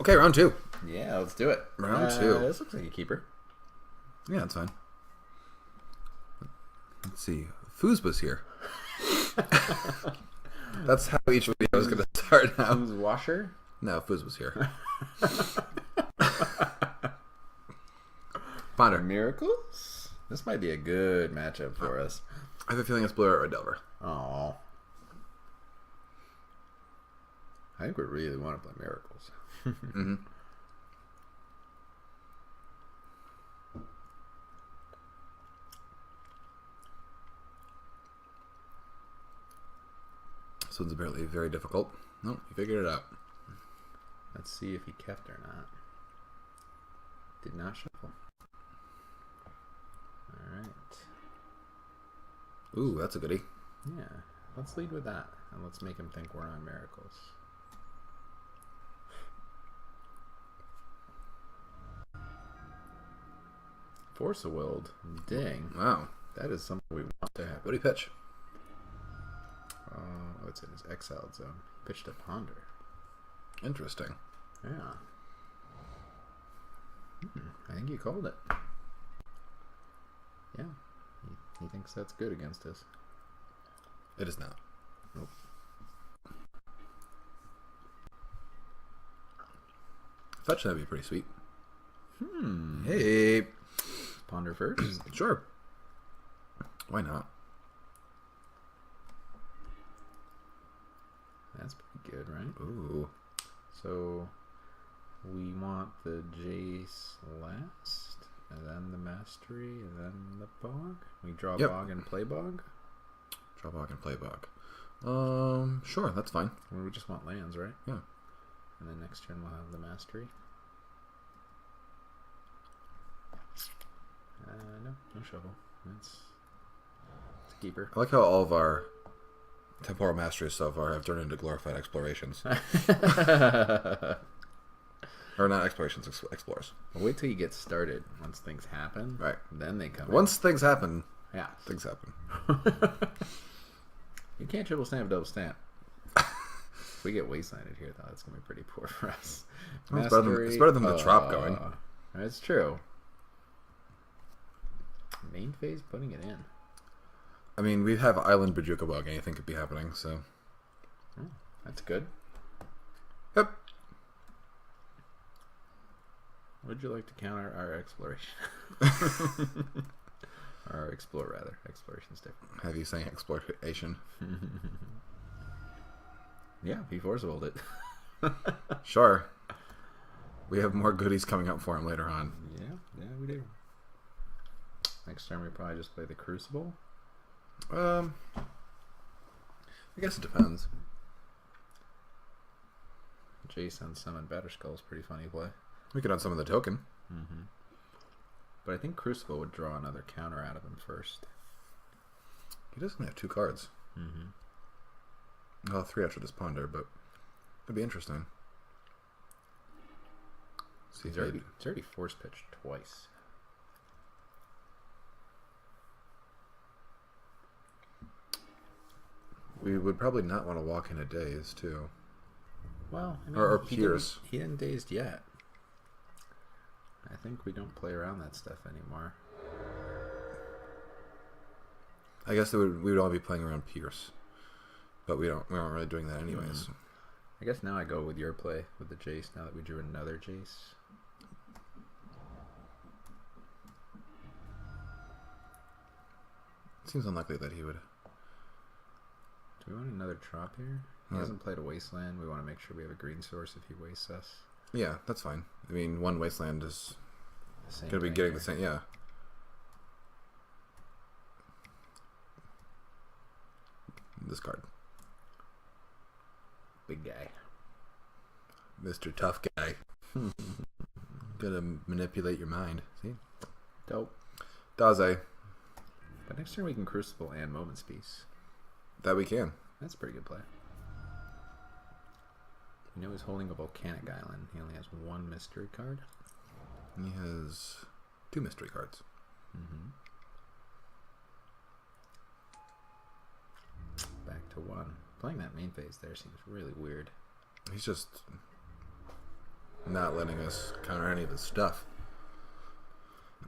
Okay, round two. Yeah, let's do it. Round two. This looks like a keeper. Yeah, that's fine. Let's see. Foosba's here. That's how each video is going to start now. Who's Washer? No, Foosba's here. Ponder. Miracles? This might be a good matchup for us. I have a feeling it's Blue or Delver. Oh. I think we really want to play Miracles. Mm-hmm. This one's apparently very difficult. Nope, you figured it out. Let's see if he kept or not. Did not shuffle. Alright. Ooh, that's a goodie. Yeah. Let's lead with that. And let's make him think we're on Miracles. Force of Willed. Dang. Wow. That is something we want to have. What do you pitch? It's in his exiled zone. Pitched a Ponder. Interesting. Yeah. I think he called it. Yeah. He thinks that's good against us. It is not. Nope. Fetch, that'd be pretty sweet. Hey. Hey. Ponder first? Sure. Why not? That's pretty good, right? Ooh. So we want the Jace last, and then the Mastery, and then the Bog. We draw Bog and play Bog. Draw Bog and play Bog. Sure, that's fine. We just want lands, right? Yeah. And then next turn we'll have the Mastery. No shuffle. It's a keeper. I like how all of our temporal masteries so far have turned into glorified explorations. Or not explorations, explorers. Well, wait till you get started. Once things happen, Right. then they come Once things happen, yeah. things happen. You can't triple stamp, double stamp. If we get wastelanded here, though, that's going to be pretty poor for us. Well, it's better than the Trop going. That's true. Main phase putting it in. I mean, we have Island Bajuka Bug. Anything could be happening, so. That's good. Yep. Would you like to counter our exploration? Or explore, rather. Exploration's different. Have you saying exploration? Yeah, he force-willed it. Sure. We have more goodies coming up for him later on. Yeah, we do. Next turn we probably just play the Crucible. I guess it depends. Jason summon Batterskull is pretty funny play. We could unsummon the token. But I think Crucible would draw another counter out of him first. He doesn't have 2 cards. Well, 3 after this Ponder, but it'd be interesting. See, He's already force pitched twice. We would probably not want to walk in a daze, too. Well, I mean, Or Pierce. He didn't dazed yet. I think we don't play around that stuff anymore. I guess we would all be playing around Pierce. But we aren't really doing that anyways. I guess now I go with your play with the Jace now that we drew another Jace. Seems unlikely that he would. Do we want another Trop here? He hasn't played a Wasteland. We want to make sure we have a green source if he wastes us. Yeah, that's fine. I mean, one Wasteland is Same going to be thing getting here. the same. Yeah. This card. Big guy. Mr. Tough Guy. Gonna manipulate your mind. See? Dope. Daze. But next turn we can Crucible and Moment's Peace. That we can. That's a pretty good play. You know he's holding a Volcanic Island. He only has 1 mystery card. He has 2 mystery cards. Back to 1. Playing that main phase there seems really weird. He's just not letting us counter any of his stuff.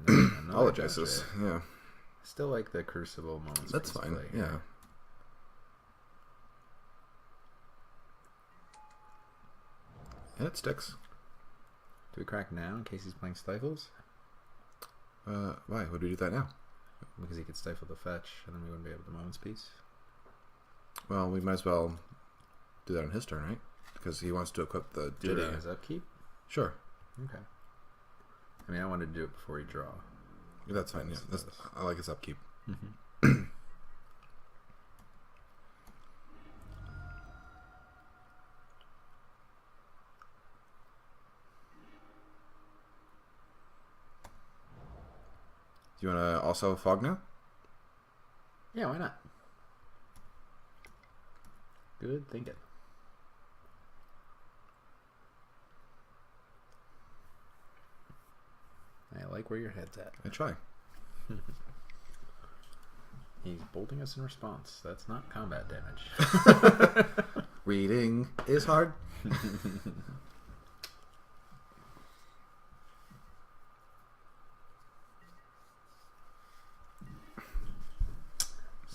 No, Apologizes. Yeah. Still like the Crucible moments. That's fine. Yeah. And it sticks. Do we crack now in case he's playing Stifles? Why? Would we do that now? Because he could stifle the fetch, and then we wouldn't be able to Moments Piece. Well, we might as well do that on his turn, right? Because he wants to equip the... Do it in his upkeep? Sure. Okay. I mean, I wanted to do it before he draw. That's fine, yeah. I like his upkeep. Mm-hmm. Do you want to also fog now? Yeah, why not? Good thinking. I like where your head's at. I try. He's bolting us in response. That's not combat damage. Reading is hard.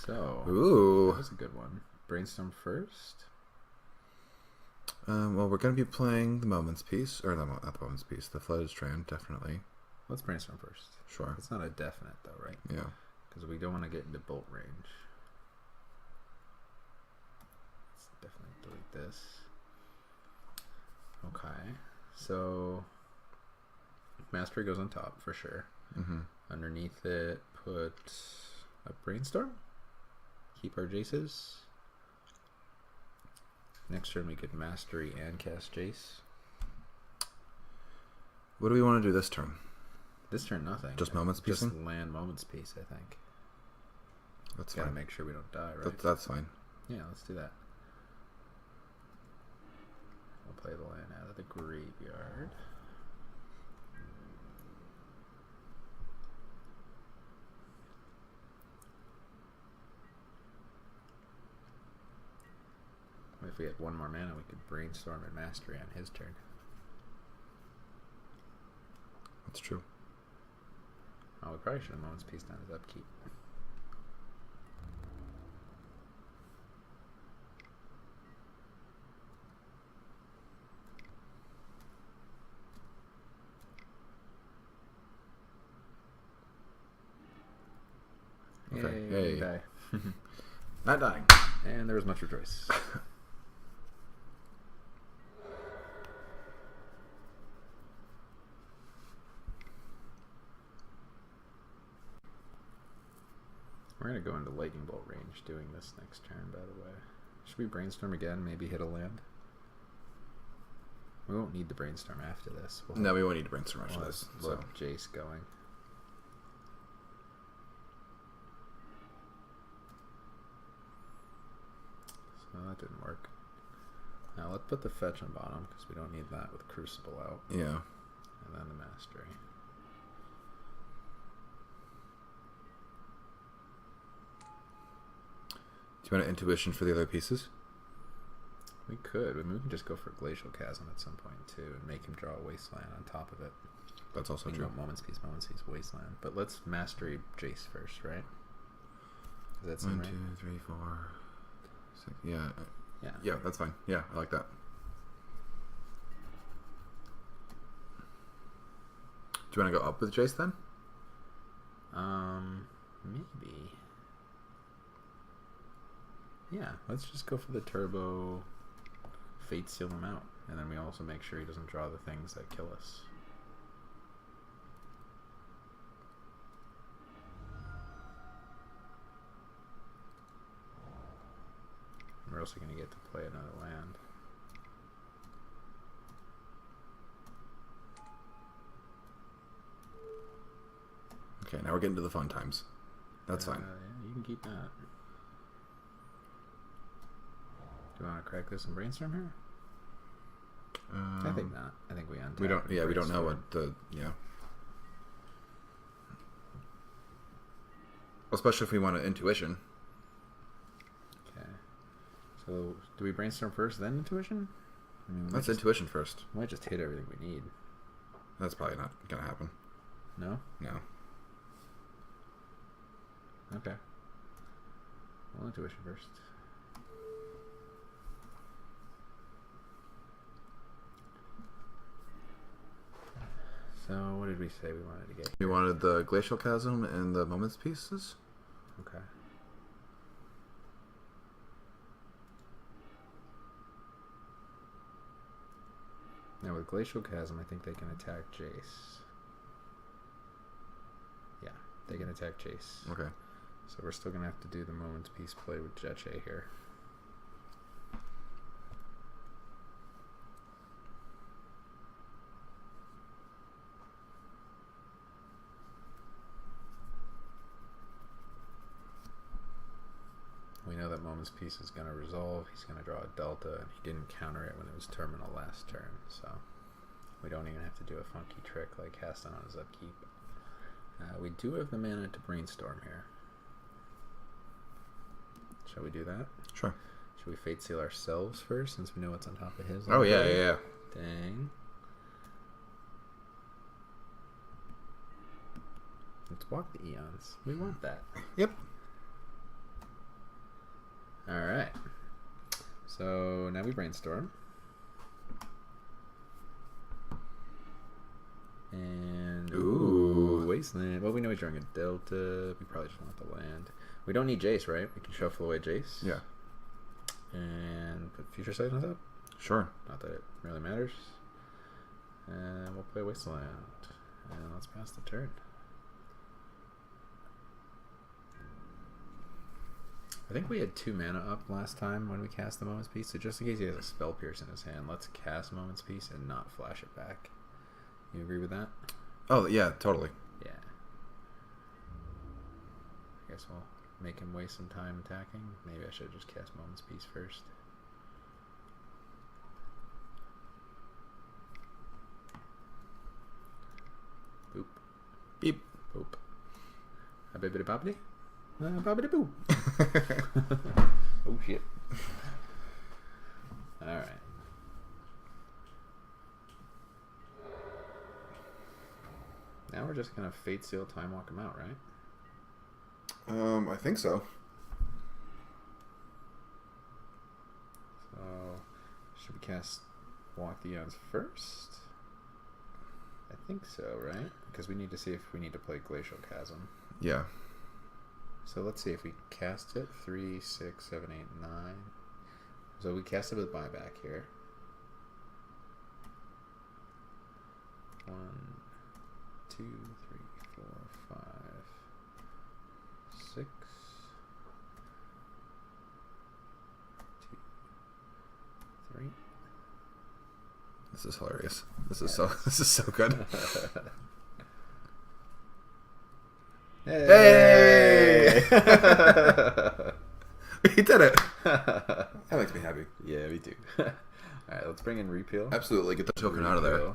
So, ooh, that was a good one. Brainstorm first. Well, we're going to be playing the Moments piece, or not the Moments piece, the Flooded Strand, definitely. Let's brainstorm first. Sure. It's not a definite, though, right? Yeah. Because we don't want to get into bolt range. Let's definitely delete this. Okay. So, Mastery goes on top, for sure. Mm-hmm. Underneath it, put a Brainstorm. Keep our Jaces. Next turn we could Mastery and cast Jace. What do we want to do this turn? This turn, nothing. Just Moments piecing? Just land Moments Piece, I think. That's Gotta fine. make sure we don't die, right? That's fine. Yeah, let's do that. We'll play the land out of the graveyard. If we had one more mana, we could Brainstorm and Mastery on his turn. That's true. Oh, we probably should have Moments Piece down his upkeep. Okay. Yay, Hey. die. Not dying. And there was much rejoice. We're going to go into Lightning Bolt range doing this next turn, by the way. Should we Brainstorm again? Maybe hit a land? We won't need to Brainstorm after this. No, we won't need to Brainstorm after we'll this. We'll So. have Jace going. So that didn't work. Now let's put the fetch on bottom because we don't need that with Crucible out. Yeah. And then the Mastery. Do you want an Intuition for the other pieces? We could. I mean, we can just go for Glacial Chasm at some point too and make him draw a Wasteland on top of it. That's also We true. can go Moments Piece, Wasteland. But let's Mastery Jace first, right? Does that seem 1, right? 2, 3, 4, 6. Yeah. Yeah. Yeah, that's fine. Yeah, I like that. Do you want to go up with Jace then? Maybe. Yeah, let's just go for the turbo Fate Seal him out. And then we also make sure he doesn't draw the things that kill us. We're also going to get to play another land. Okay, now we're getting to the fun times. That's fine. Yeah, you can keep that. Do you want to crack this and Brainstorm here? I think not. I think we untap. We don't. Yeah, we don't know Brainstorm. what the. Yeah. Especially if we want an Intuition. Okay. So, do we Brainstorm first, then Intuition? I mean, That's intuition first. We might just hit everything we need. That's probably not gonna happen. No? No. Okay. Well, intuition first. So, what did we say we wanted to get? We wanted the Glacial Chasm and the Moments pieces. Okay. Now with Glacial Chasm, I think they can attack Jace. Yeah, they can attack Jace. Okay. So we're still going to have to do the Moments Piece play with Jeche here. We know that Moments Piece is going to resolve. He's going to draw a Delta, and he didn't counter it when it was terminal last turn, so we don't even have to do a funky trick like cast on his upkeep. We do have the mana to brainstorm here. Shall we do that? Sure. Should we Fate Seal ourselves first, since we know what's on top of his? Oh, yeah. Dang. Let's walk the Eons. We want that. Yep. Alright. So now we brainstorm. And ooh, Wasteland. Well, we know he's drawing a Delta. We probably just want the land. We don't need Jace, right? We can shuffle away Jace. Yeah. And put Future Sight on top. Sure. Not that it really matters. And we'll play Wasteland. And let's pass the turn. I think we had 2 mana up last time when we cast the Moments Piece, so just in case he has a Spell Pierce in his hand, let's cast Moments Piece and not flash it back. You agree with that? Oh, yeah, totally. Yeah. I guess we'll make him waste some time attacking. Maybe I should have just cast Moments Piece first. Boop. Beep. Boop. A bibbidi bobbidi? Bobbidi boo. Oh shit. Alright. Now we're just gonna Fate Seal Time Walk him out, right? I think so. So, should we cast Walk the Eons first? I think so, right? Because we need to see if we need to play Glacial Chasm. Yeah. So let's see if we cast it. 3, 6, 7, 8, 9. So we cast it with buyback here. 1, 2, 3, 4, 5, 6. 2, 3. This is hilarious. This is so good. Hey! We did it. That makes me happy. Yeah, me too. Alright, let's bring in Repeal. Absolutely, get the token out of there.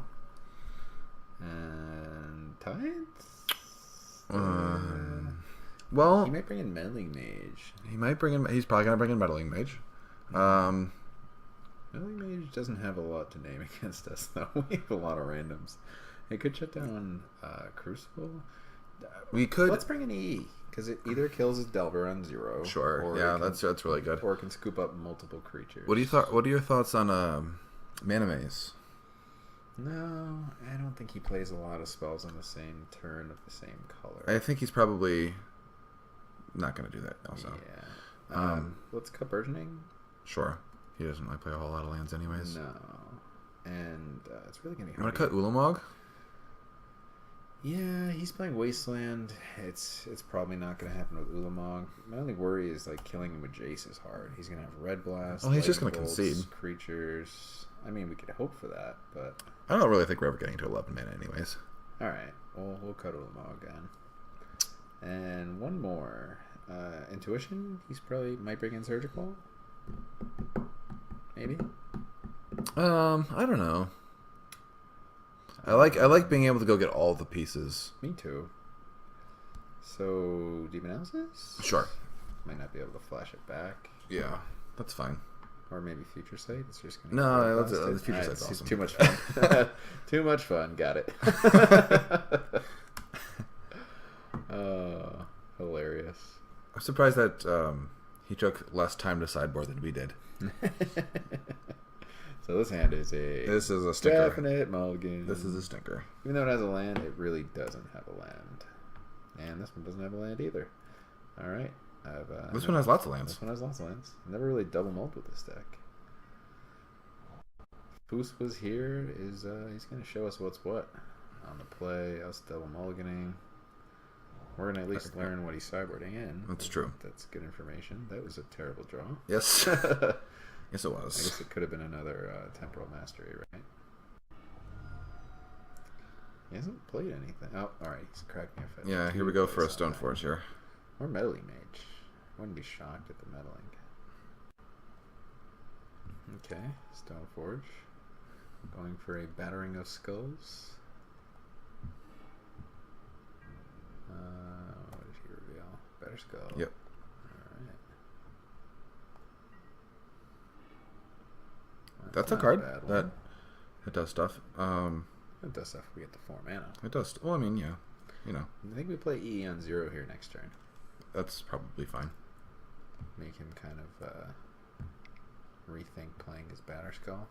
And Tides? Well, he might bring in Meddling Mage. He's probably gonna bring in Meddling Mage. Meddling Mage doesn't have a lot to name against us, though. We have a lot of randoms. It could shut down Crucible. We could. Let's bring in E, because it either kills his Delver on 0. Sure. Or Yeah, that's really good. Or it can scoop up multiple creatures. What are your thoughts on Mana Maze? No, I don't think he plays a lot of spells on the same turn of the same color. I think he's probably not going to do that also. Yeah. Let's cut Burgeoning. Sure. He doesn't play a whole lot of lands anyways. No. And it's really going to be You hard. want to cut Ulamog? Yeah, he's playing Wasteland. It's probably not going to happen with Ulamog. My only worry is like killing him with Jace is hard. He's going to have Red Blast. Well, he's just going to concede. Creatures. I mean, we could hope for that, but I don't really think we're ever getting to 11 mana anyways. all right. Well, we'll cut Ulamog again. And one more. Intuition. He's probably might bring in Surgical. Maybe. I don't know. I like being able to go get all the pieces. Me too. So, Deep Analysis? Sure. Might not be able to flash it back. Yeah, that's fine. Or maybe Future Sight. It's just gonna No, bust let's it. Future Alright, Sight's it's awesome. too much fun. Too much fun. Got it. Hilarious. I'm surprised that he took less time to sideboard than we did. So this hand is This is a stinker. definite mulligan. This is a stinker. Even though it has a land, it really doesn't have a land. And this one doesn't have a land either. Alright. This one has lots of lands. This one has lots of lands. Never really double mulled with this deck. Foos was here. He's going to show us what's what on the play. Us double mulliganing. We're going to at least learn what he's sideboarding in. That's true. That's good information. That was a terrible draw. Yes. Yes, it was. I guess it could have been another Temporal Mastery, right? He hasn't played anything. Oh, alright. He's cracked me if I Yeah, here we go for a Stoneforge here. Or Meddling Mage. Wouldn't be shocked at the meddling. Okay, Stoneforge. Going for a Battering of Skulls. What did he reveal? Better Skull. Yep. Alright. That's a not card bad that one. it does stuff. It does stuff if we get the 4 mana. It does. Well, I mean, yeah, you know, I think we play EE on 0 here next turn. that's probably fine. Make him kind of rethink playing his Batter Skull.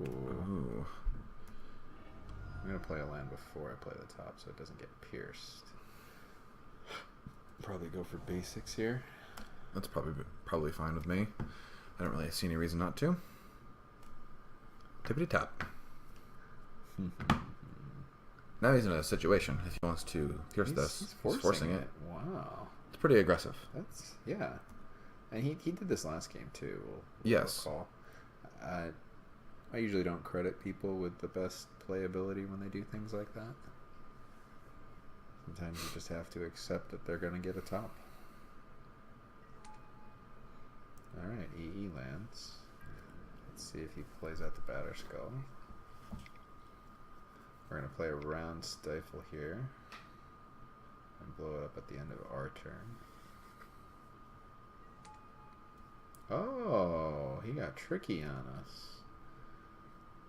Ooh. Ooh. I'm going to play a land before I play the top so it doesn't get pierced. Probably go for basics here. That's probably fine with me. I don't really see any reason not to. Tippity tap. Now he's in a situation. If he wants to pierce this, He's he's forcing it. Wow. It's pretty aggressive. That's, yeah. And he did this last game too. Yes. Recall. I usually don't credit people with the best playability when they do things like that. Sometimes you just have to accept that they're going to get a top. Alright, EE lands. Let's see if he plays out the Batter Skull. We're going to play a round Stifle here. And blow it up at the end of our turn. Oh, he got tricky on us.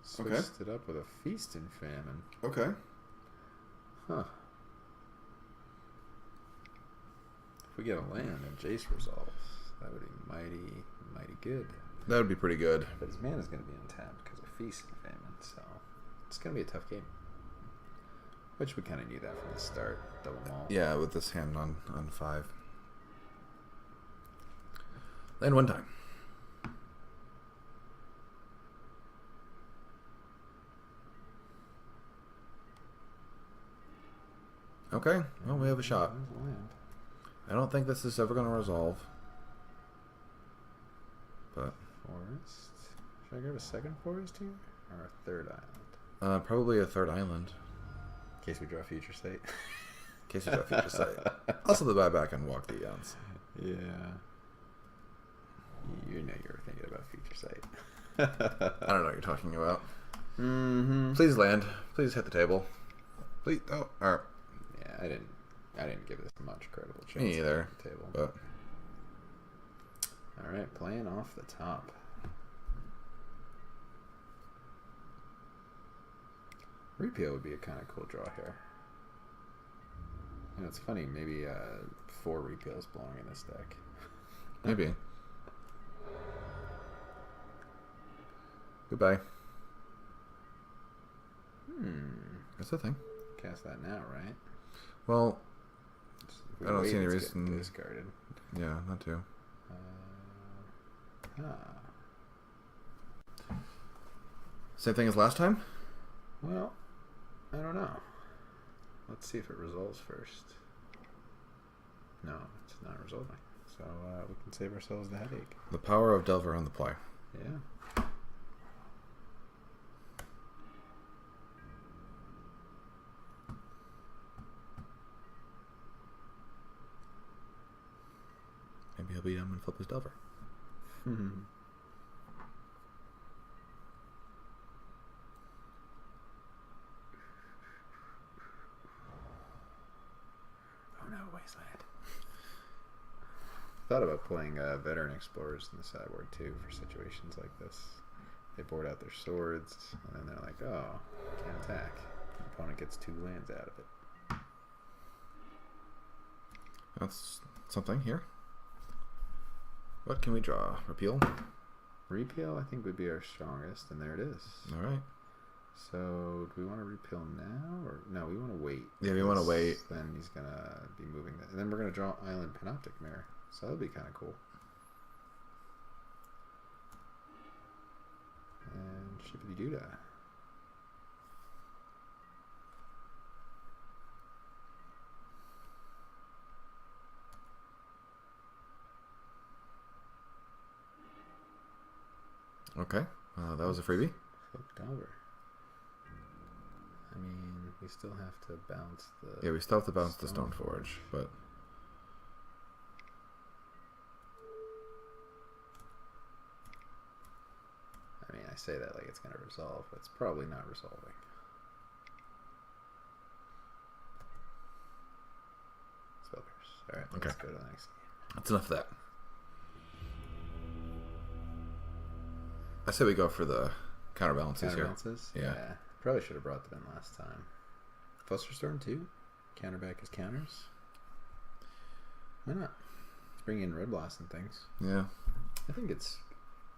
Switched it up with a Feast and Famine. Okay. Huh. If we get a land and Jace resolves, that would be mighty, mighty good. That would be pretty good. But his mana is going to be untapped because of Feast and Famine, so it's going to be a tough game. Which we kind of knew that from the start. Double maul. Yeah, with this hand on 5. Land one time. Okay, well, we have a shot. There's a land. I don't think this is ever going to resolve. But Forest. Should I grab a second forest here? Or a third island? probably a third island. In case we draw Future State. In case you draw Future Sight. Also the buyback and walk the Eons. Yeah. You know you were thinking about Future Sight. I don't know what you're talking about. Mm-hmm. Please land. Please hit the table. Please. Oh, alright. Yeah, I didn't give this much credible chance. Me either. At the table. But All right, playing off the top. Repeal would be a kind of cool draw here. You know, it's funny. Maybe 4 repeals belong in this deck. maybe. Goodbye. That's the thing. Cast that now, right? Well, If we I don't see wait, any it's reason- getting discarded. yeah, not to. Same thing as last time? Well, I don't know. Let's see if it resolves first. No, it's not resolving. So we can save ourselves the headache. The power of Delver on the play. Yeah. Maybe he'll be dumb and flip his Delver. Oh no. thought about playing veteran explorers in the sideboard too for situations like this. They board out their swords, and then they're like, "Oh, can't attack." The opponent gets 2 lands out of it. That's something here. What can we draw? Repeal? Repeal, I think, would be our strongest, and there it is. All right. So, do we want to repeal now, or no? We want to wait. Yeah, we want to wait. Then he's gonna be moving that, and then we're gonna draw Island Panoptic Mirror. So that'll be kind of cool. And shippity doo dah. Okay, that was a freebie. Flipped over. I mean, we still have to bounce the... Yeah, we still have to bounce the Stoneforge, but... I mean, I say that like it's going to resolve, but it's probably not resolving. Spellcurse. Alright, okay. Let's go to the next game. That's enough of that. I say we go for the counterbalances here. Yeah. Probably should have brought them in last time. Flusterstorm too? Counterback as counters? Why not? Let's bring in Red Blast and things. Yeah. I think it's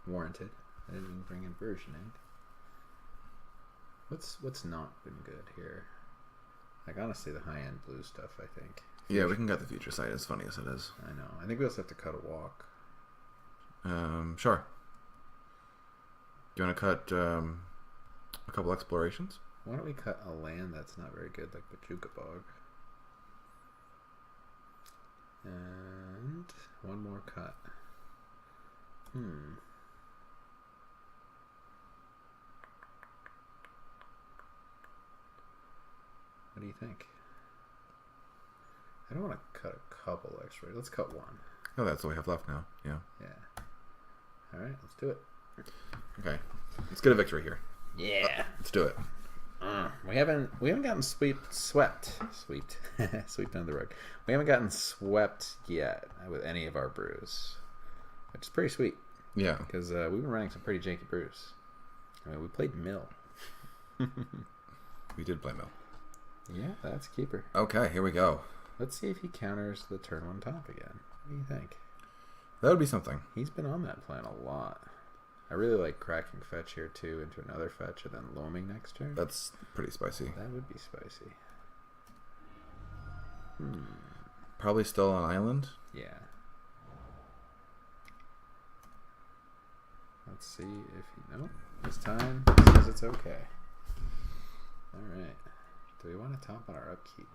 warranted. I didn't bring in versioning. What's not been good here? Like, honestly, the high-end blue stuff, I think. Yeah, we can cut the future sight, as funny as it is. I know. I think we also have to cut a walk. Sure. Do you want to cut a couple explorations? Why don't we cut a land that's not very good, like Pachuca Bog? And one more cut. What do you think? I don't want to cut a couple extra. Let's cut one. Oh, that's all we have left now. Yeah. Yeah. All right, let's do it. Okay. Let's get a victory here. Yeah. Let's do it. We haven't gotten swept under the rug. We haven't gotten swept yet with any of our brews, which is pretty sweet. Yeah. Because we've been running some pretty janky brews. I mean, we played Mill. We did play Mill. Yeah, that's keeper. Okay, here we go. Let's see if he counters the turn 1 top again. What do you think? That would be something. He's been on that plan a lot. I really like cracking fetch here too into another fetch and then loaming next turn. That's pretty spicy. That would be spicy. Probably still on island. Yeah. Let's see if he... Nope. This time he says it's okay. Alright. Do we want to top on our upkeep?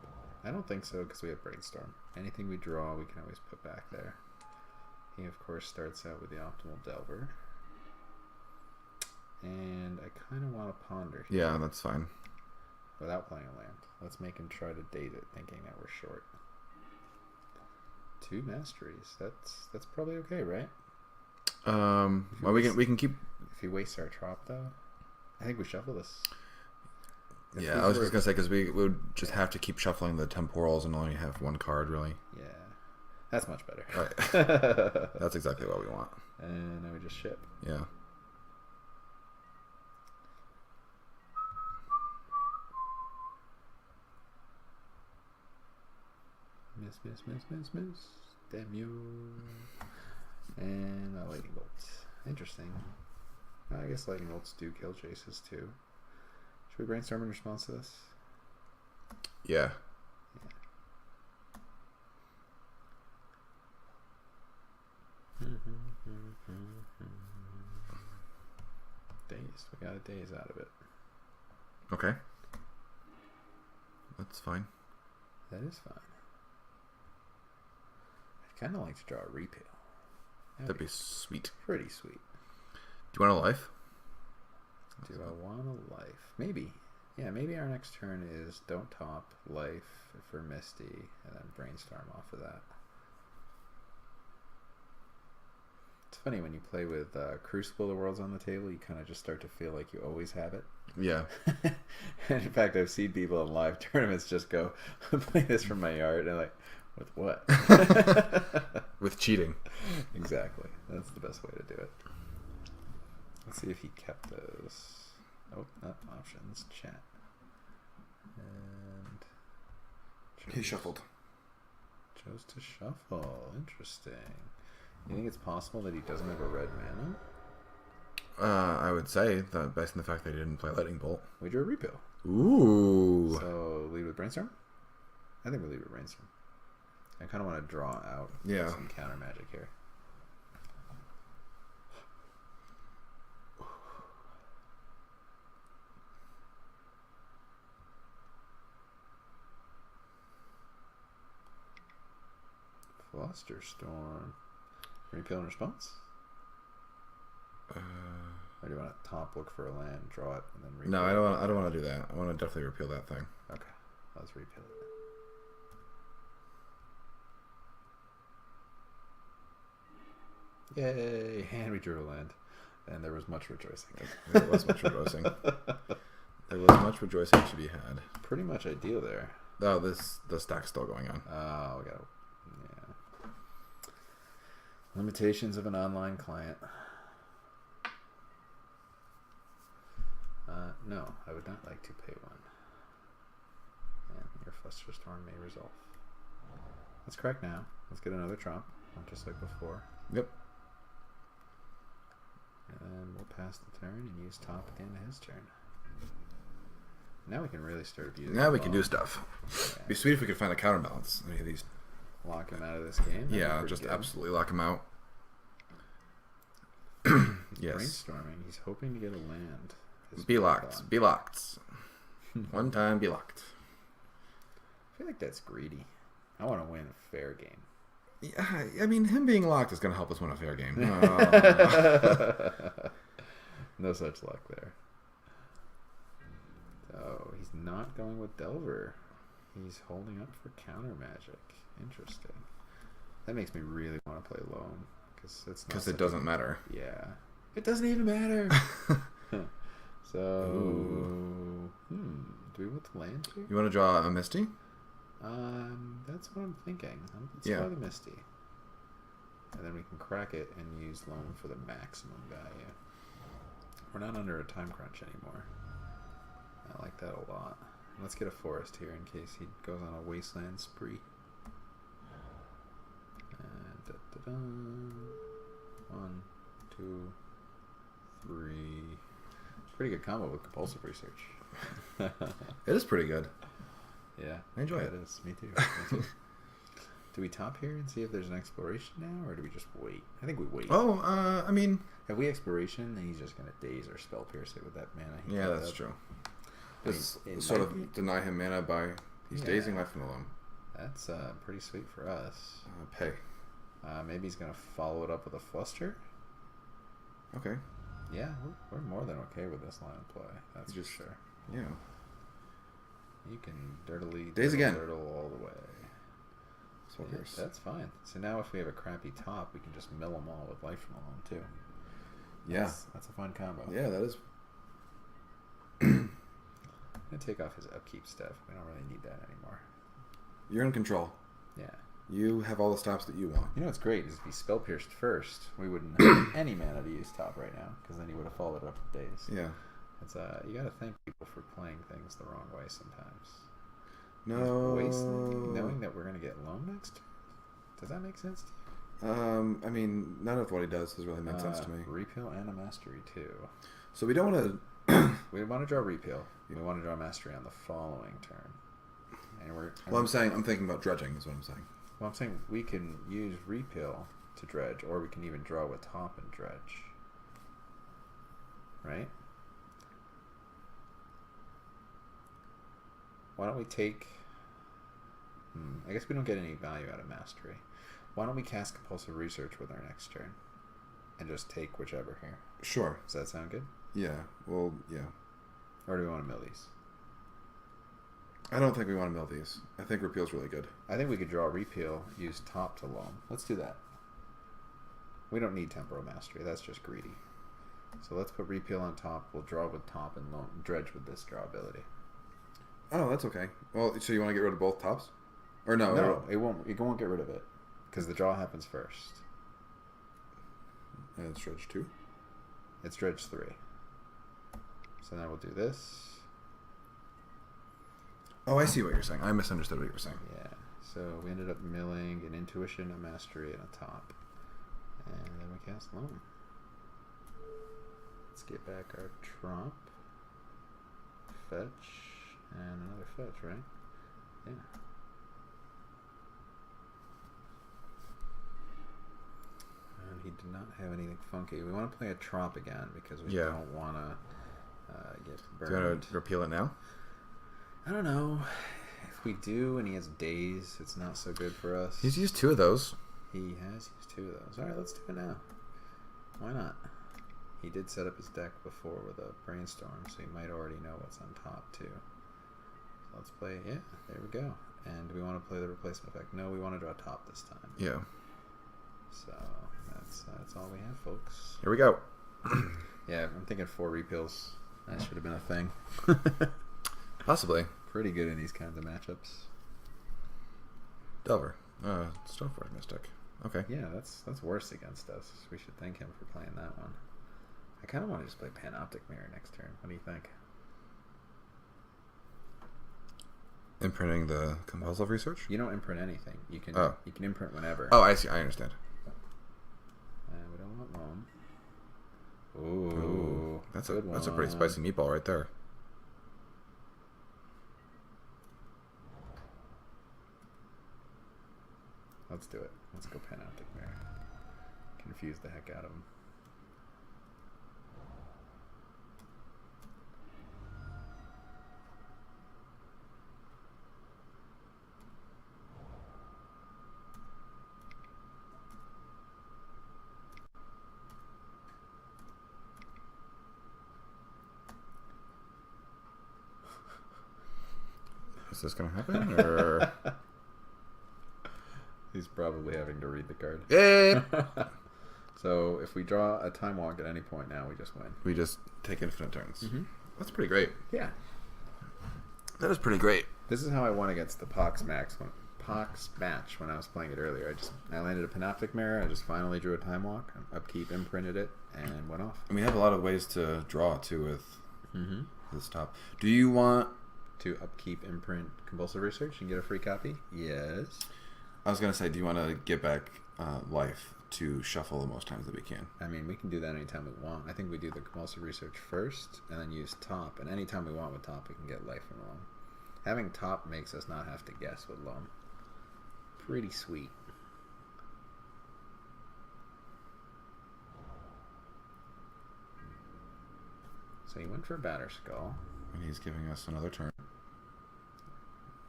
I don't think so because we have Brainstorm. Anything we draw we can always put back there. He of course starts out with the Optimal Delver. And I kind of want to ponder here. Yeah, that's fine. Without playing a land. Let's make him try to date it, thinking that we're short. 2 masteries. That's probably okay, right? Well, we can keep. If he wastes our trop, though, I think we shuffle this. Yeah, I was just gonna say because we would just have to keep shuffling the temporals and only have 1 card, really. Yeah, that's much better. Right. That's exactly what we want. And then we just ship. Yeah. Miss. Damn you. And lightning bolts. Interesting. I guess lightning bolts do kill chases too. Should we brainstorm in response to this? Yeah. Dazed. We got a daze out of it. Okay. That's fine. That is fine. I'd kind of like to draw a repeal. That'd be sweet. Pretty sweet. Do you want a life? Do I want a life? Maybe. Yeah, maybe our next turn is don't top, life for Misty, and then brainstorm off of that. It's funny when you play with Crucible of Worlds on the table, you kind of just start to feel like you always have it. Yeah. And in fact, I've seen people in live tournaments just go, play this from my yard, and like, With what? With cheating. Exactly. That's the best way to do it. Let's see if he kept those. Oh, not options. Chat. And He shuffled. chose to shuffle. Interesting. You think it's possible that he doesn't have a red mana? I would say that based on the fact that he didn't play Lightning Bolt. We drew a repeal. Ooh. So lead with Brainstorm? I think we lead with Brainstorm. I kind of want to draw out some counter magic here. Flusterstorm. Repeal in response? Or do you want to top look for a land, draw it, and then repeal? No, I don't want to do that. I want to definitely repeal that thing. Okay, let's repeal it. Yay! And we drew a land, and there was much rejoicing. There was much rejoicing. There was much rejoicing to be had. Pretty much ideal there. Oh, the stack's still going on. Oh, we got limitations of an online client. No, I would not like to pay one. And your Flusterstorm may resolve. Let's crack now. Let's get another Trump, just like before. Yep. And we'll pass the turn and use top at the end of his turn. Now we can really start abusing. Now we can do stuff. Yeah. It'd be sweet if we could find a counterbalance. Any of these. Lock him out of this game. Yeah, just absolutely lock him out. Yes. Brainstorming. He's hoping to get a land. Be locked. Be locked. One time, be locked. I feel like that's greedy. I want to win a fair game. Yeah, I mean, him being locked is going to help us win a fair game. No such luck there. So he's not going with Delver. He's holding up for counter magic. Interesting. That makes me really want to play Loam because it doesn't matter. Yeah, it doesn't even matter. So, do we want the land here? You want to draw a Misty? That's what I'm thinking. Let's Yeah. draw the Misty. And then we can crack it and use Loam for the maximum value. We're not under a time crunch anymore. I like that a lot. Let's get a forest here in case he goes on a wasteland spree. And 1, 2, 3. Pretty good combo with compulsive research. It is pretty good. Yeah, I enjoy it. It is. Me too. Me too. Do we top here and see if there's an exploration now, or do we just wait? I think we wait. Oh, I mean, If we exploration, then he's just gonna daze or spell pierce it with that mana. yeah, that's true. Just sort of deny him mana by he's dazing life from the loam. That's pretty sweet for us. Pay. Maybe he's gonna follow it up with a fluster. Okay. Yeah, we're more than okay with this line of play. That's Just- for sure. Yeah. You can dirtily Daze again. dirtle all the way. Yeah, that's fine. So now if we have a crappy top, we can just mill them all with life from the loam too. Yeah. That's a fun combo. Yeah, that is. I'm gonna take off his upkeep stuff. We don't really need that anymore. You're in control. Yeah. You have all the stops that you want. You know what's great is if he spell pierced first, we wouldn't have any mana to use top right now because then he would have followed it up with days. Yeah. It's you gotta thank people for playing things the wrong way sometimes. No. Wastelanding, knowing that we're gonna get loam next turn? Does that make sense to you? I mean, none of what he does has really made sense to me. Repeal and a mastery too. So we don't want to. We want to draw repeal. We want to draw mastery on the following turn. And I'm thinking about dredging. Is what I'm saying. Well, I'm saying we can use repeal to dredge, or we can even draw with top and dredge. Right? Why don't we take... I guess we don't get any value out of mastery. Why don't we cast compulsive research with our next turn? And just take whichever here. Sure. Does that sound good? Yeah. Well, yeah. Or do we want to mill these? I don't think we want to mill these. I think repeal's really good. I think we could draw repeal, use top to loam. Let's do that. We don't need temporal mastery. That's just greedy. So let's put repeal on top. We'll draw with top and loam, dredge with this draw ability. Oh, that's okay. Well, so you want to get rid of both tops? Or no, No, it won't. It won't get rid of it because the draw happens first. And it's dredge 2? It's dredge 3. So now we'll do this. Oh, I see what you're saying. I misunderstood what you were saying. Yeah. So we ended up milling an intuition, a mastery, and a top. And then we cast Loam. Let's get back our trump. Fetch. And another fetch, right? Yeah. And he did not have anything funky. We want to play a tromp again because we don't want to get burned. Do you want to repeal it now? I don't know. If we do and he has days, it's not so good for us. He's used 2 of those. He has used 2 of those. Alright, let's do it now. Why not? He did set up his deck before with a brainstorm, so he might already know what's on top too. So let's play, yeah, there we go. And do we want to play the replacement effect? No, we want to draw top this time. Yeah. So that's all we have, folks. Here we go. Yeah, I'm thinking 4 repeals. That should have been a thing. Possibly. Pretty good in these kinds of matchups. Delver. Stoneforge Mystic. Okay. Yeah, that's worse against us. We should thank him for playing that one. I kind of want to just play Panoptic Mirror next turn. What do you think? Imprinting the compulsive research? You don't imprint anything. You can imprint whenever. Oh, I see. I understand. We don't want Loam. Ooh, that's a pretty spicy meatball right there. Let's do it. Let's go Panoptic Mirror. Confuse the heck out of him. Is this going to happen? Or... He's probably having to read the card. Yeah. So if we draw a time walk at any point now, we just win. We just take infinite turns. Mm-hmm. That's pretty great. Yeah. That is pretty great. This is how I won against the Pox match when I was playing it earlier. I landed a Panoptic Mirror. I just finally drew a time walk. Upkeep imprinted it and went off. And we have a lot of ways to draw too with this top. Do you want to upkeep imprint compulsive research and get a free copy? Yes. I was gonna say, do you want to get back life to shuffle the most times that we can? I mean, we can do that anytime we want. I think we do the compulsive research first and then use top. And anytime we want with top, we can get life from Loam. Having top makes us not have to guess with Loam. Pretty sweet. So he went for a Batter Skull. And he's giving us another turn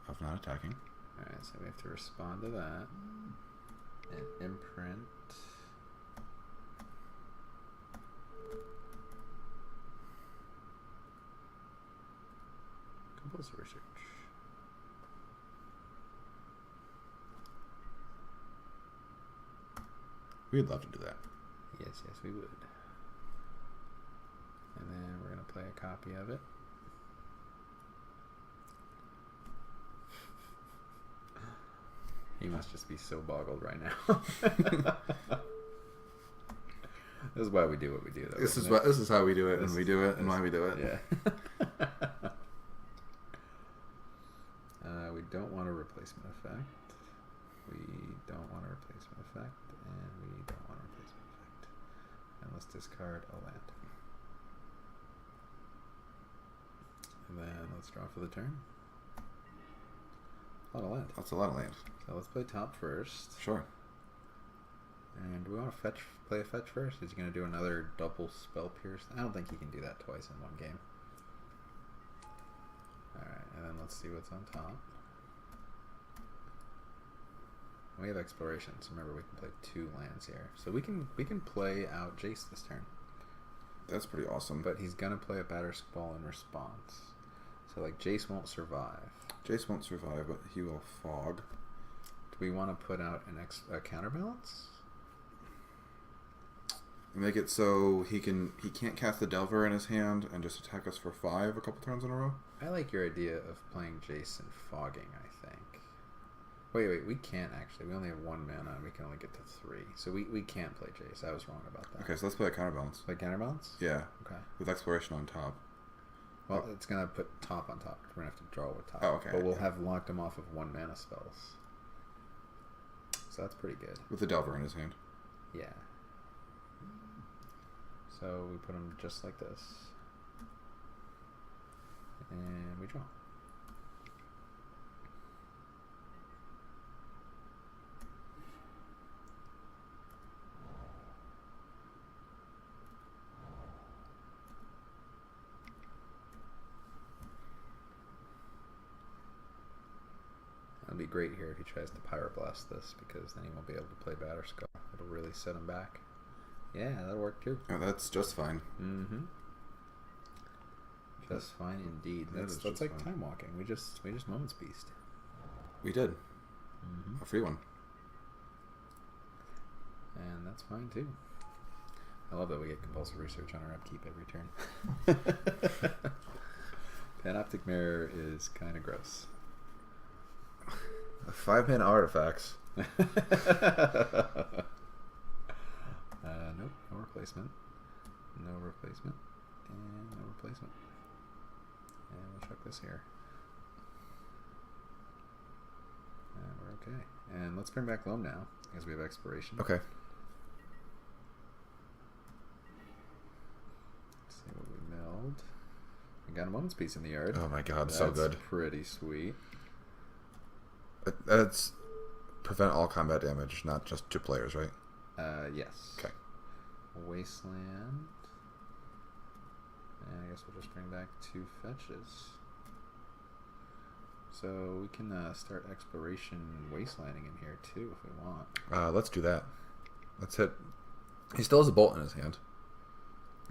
of not attacking. Alright, so we have to respond to that. And imprint. Compulsive research. We'd love to do that. Yes, we would. And then we're going to play a copy of it. He must just be so boggled right now. This is why we do what we do, though. This is how we do it, and we do it, and why we do it. Yeah. We don't want a replacement effect. We don't want a replacement effect, and we don't want a replacement effect. And let's discard a land. And then let's draw for the turn. A lot of land. That's a lot of land. So let's play top first. Sure. And do we want to play a fetch first? Is he going to do another double spell pierce? I don't think he can do that twice in one game. Alright, and then let's see what's on top. We have exploration, so remember we can play 2 lands here. So we can play out Jace this turn. That's pretty awesome. But he's going to play a Batter Skull in response. So like Jace won't survive. Jace won't survive, but he will fog. Do we want to put out a counterbalance? Make it so he can't cast the Delver in his hand and just attack us for 5 a couple turns in a row. I like your idea of playing Jace and fogging, I think. Wait, we can't actually. We only have 1 mana and we can only get to 3. So we can't play Jace. I was wrong about that. Okay, so let's play a counterbalance. Play counterbalance? Yeah. Okay. With exploration on top. Well, it's going to put top on top. We're going to have to draw with top. Oh, okay. But we'll have locked him off of 1 mana spells. So that's pretty good. With the Delver in his hand. Yeah. So we put him just like this. And we draw. That'd be great here if he tries to Pyroblast this, because then he won't be able to play Batterskull. It'll really set him back. Yeah, that'll work too. Oh, that's just fine. Mm-hmm. Just fine indeed. That's like fine. Time walking. We just Moments Beast. We did. Mm-hmm. A free one. And that's fine too. I love that we get compulsive research on our upkeep every turn. Panoptic Mirror is kind of gross. 5-mana artifacts. Nope, no replacement. No replacement. And no replacement. And we'll check this here. And we're okay. And let's bring back Loam now, because we have expiration. Okay. Let's see what we milled. We got a Moments Piece in the yard. Oh my god, so good. That's pretty sweet. That's prevent all combat damage, not just 2 players, right? Yes. Okay. Wasteland. And I guess we'll just bring back 2 fetches. So we can start exploration wastelanding in here too if we want. Let's do that. Let's hit. He still has a bolt in his hand.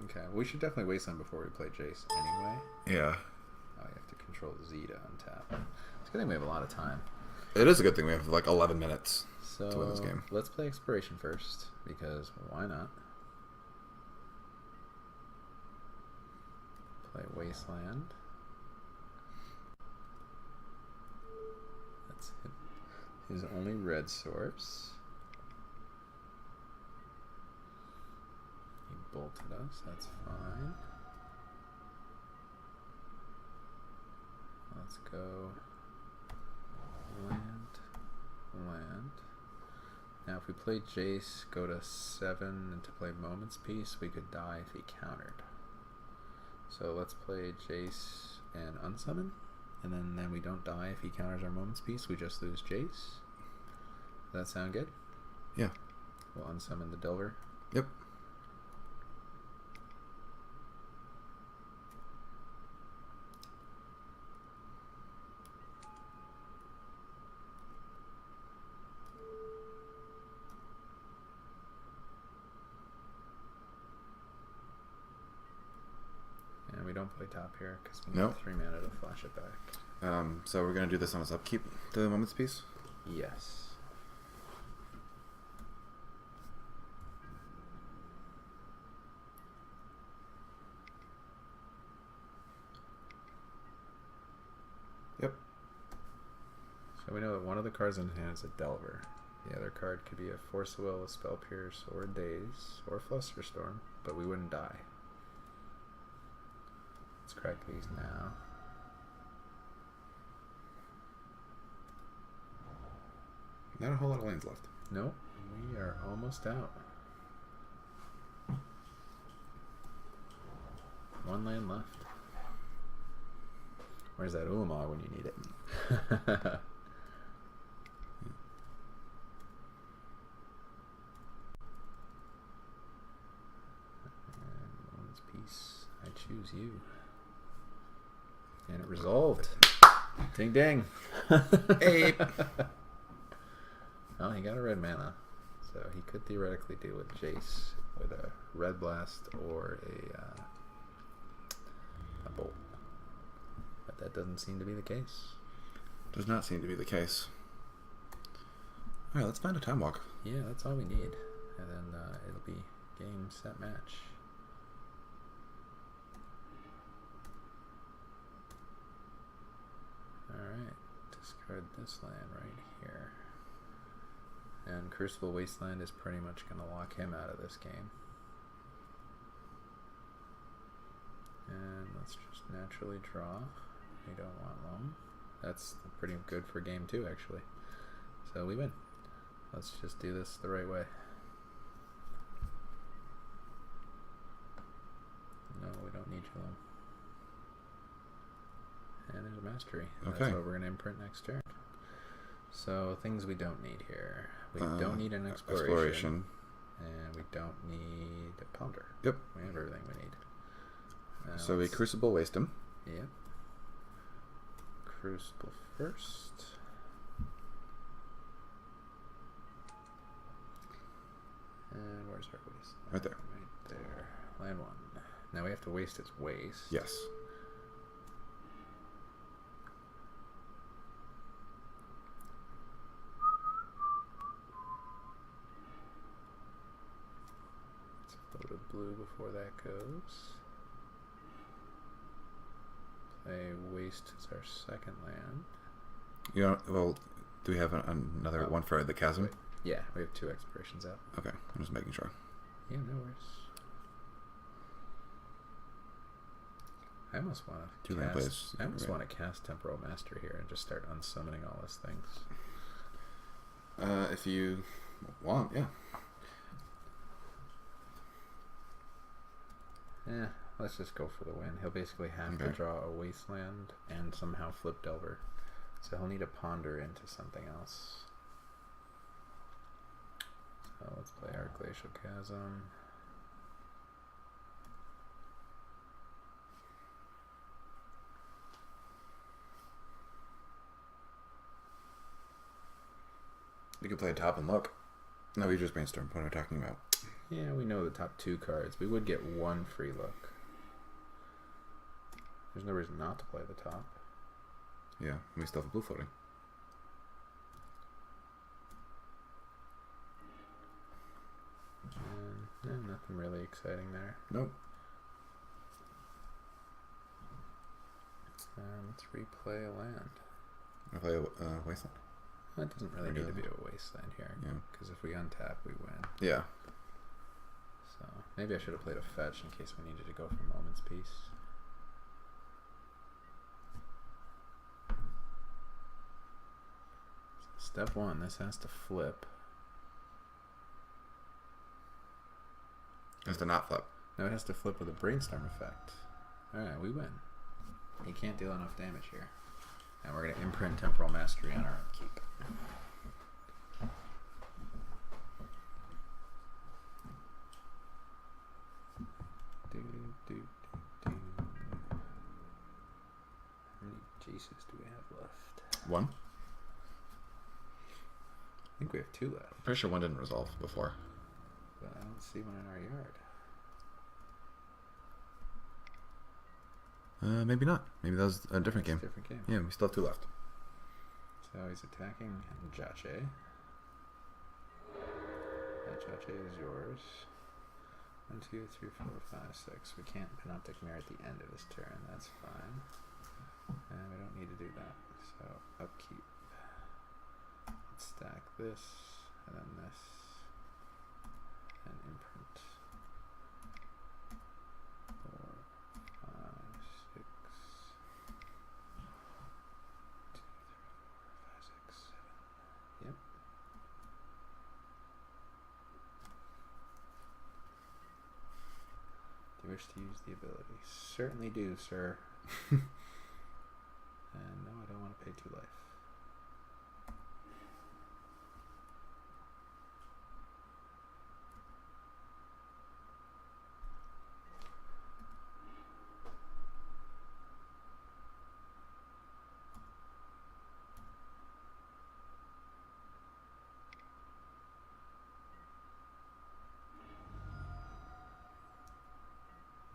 Okay, we should definitely wasteland before we play Jace anyway. Yeah. Oh, you have to control Z to untap. It's a good thing we have a lot of time. It is a good thing we have like 11 minutes So to win this game. let's play exploration first, because why not? Play Wasteland. Let's hit his only red source. He bolted us, that's fine. Let's go land. Now if we play Jace, go to 7 and to play Moments Piece, we could die if he countered. So let's play Jace and unsummon, and then we don't die if he counters our Moments Piece, we just lose Jace. Does that sound good? Yeah. We'll unsummon the Delver. Yep. And we don't play top here because we need Nope. 3 mana to flash it back. So we're going to do this on his upkeep, the Moments Piece? Yes. Yep. So we know that one of the cards in his hand is a Delver. The other card could be a Force of Will, a Spell Pierce, or a Daze, or a Flusterstorm, but we wouldn't die. Let's crack these now. Not a whole lot of lands left. Nope, we are almost out. 1 land left. Where's that Ulamog when you need it? And Moments Piece, I choose you. And it resolved. Ding ding. Hey. Oh, he got a red mana. So he could theoretically deal with Jace with a red blast or a bolt. But that doesn't seem to be the case. Does not seem to be the case. Alright, let's find a time walk. Yeah, that's all we need. And then it'll be game, set, match. Alright. To discard this land right here. And Crucible Wasteland is pretty much going to lock him out of this game. And let's just naturally draw. We don't want loam. That's pretty good for game 2, actually. So we win. Let's just do this the right way. No, we don't need your loam. And there's a mastery. Okay. That's what we're going to imprint next turn. So things we don't need here. We don't need an exploration. And we don't need a ponder. Yep. We have everything we need. So we Crucible waste him. Yep. Crucible first. And where's our waste? Right there. Right there. Land 1. Now we have to waste its waste. Yes. Let's load a blue before that goes. Play waste as our second land. You know, well, do we have another one for the chasm? Wait. Yeah, we have 2 expirations out. Okay, I'm just making sure. Yeah, no worries. I almost want to cast. I almost want to cast Temporal Master here and just start unsummoning all his things. If you want, yeah. Yeah, let's just go for the win. He'll basically have to draw a Wasteland and somehow flip Delver. So he'll need to ponder into something else. So let's play our Glacial Chasm. You could play a top and look. No, we just brainstorm. What are we talking about? Yeah, we know the top 2 cards. We would get 1 free look. There's no reason not to play the top. Yeah, we still have blue floating. And nothing really exciting there. Nope. Let's replay a land. I play a wasteland. That doesn't really need to be a wasteland here. Yeah. Because if we untap, we win. Yeah. So maybe I should have played a fetch in case we needed to go for Moment's Peace. Step 1, this has to flip. It has to not flip. No, it has to flip with a Brainstorm effect. Alright, we win. He can't deal enough damage here. And we're going to imprint Temporal Mastery on our upkeep. How many Jesus do we have left? 1. I think we have 2 left. Pretty sure 1 didn't resolve before. But I don't see one in our yard. Maybe not. Maybe that was a different game. Different game. Yeah, we still have 2 left. So he's attacking Jache. That Jache is yours. 1, 2, 3, 4, 5, 6. We can't Panoptic Mirror at the end of his turn. That's fine. And we don't need to do that. So upkeep. Let's stack this, and then this, and imprint. 4, 5, 6, 2, 3, 4, 5, 6, 7. Yep. Do you wish to use the ability? Certainly do, sir. And no, I don't want to pay 2 life.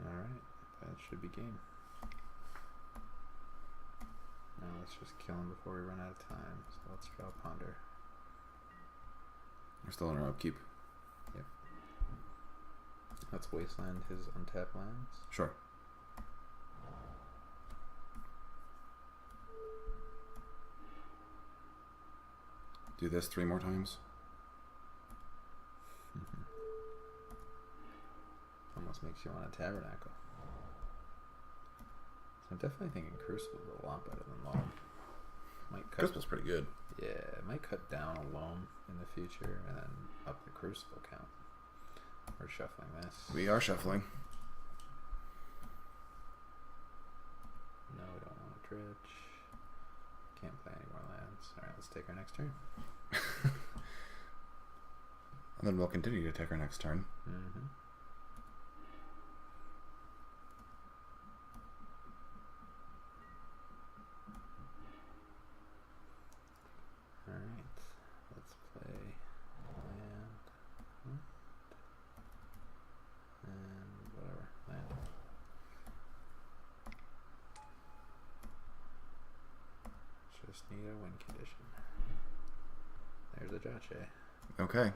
Alright, that should be game. Now let's just kill him before we run out of time. So let's draw Ponder. We're still in our upkeep. Yep. Let's wasteland his untapped lands. Sure. do this 3 more times. Almost makes you want a tabernacle. So I'm definitely thinking Crucible is a lot better than Loam. Crucible's pretty good. Yeah, it might cut down a Loam in the future and then up the Crucible count. We're shuffling this. We are shuffling. No, we don't want a dredge. Can't play any more lands. Alright, let's take our next turn. And then we'll continue to take our next turn. Mm-hmm. Alright, let's play land. And whatever, land. Just need a win condition. There's a Jache. Okay.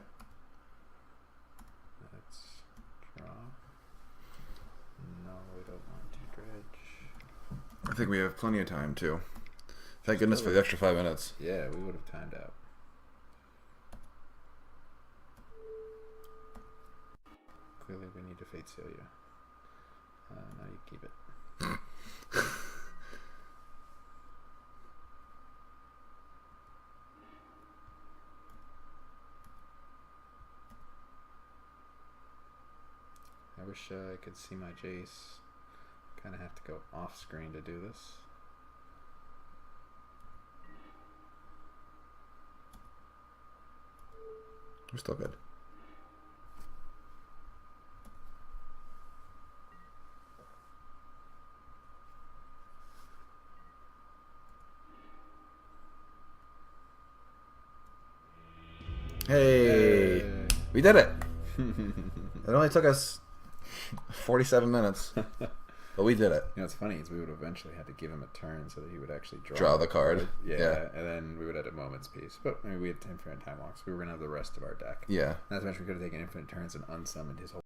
Let's draw. No, we don't want to dredge. I think we have plenty of time too. Thank goodness for the extra 5 minutes. Yeah, we would have timed out. Clearly we need to Fate Seal you. Now you keep it. I wish I could see my Jace. Kind of have to go off screen to do this. We're still good. Hey, we did it. It only took us 47 minutes, but we did it. You know, what's funny is we would eventually have to give him a turn so that he would actually Draw the card. Yeah, and then we would have a moment's peace. But I mean, we had infinite time walks. We were going to have the rest of our deck. Yeah. Not to mention we could have taken infinite turns and unsummoned his whole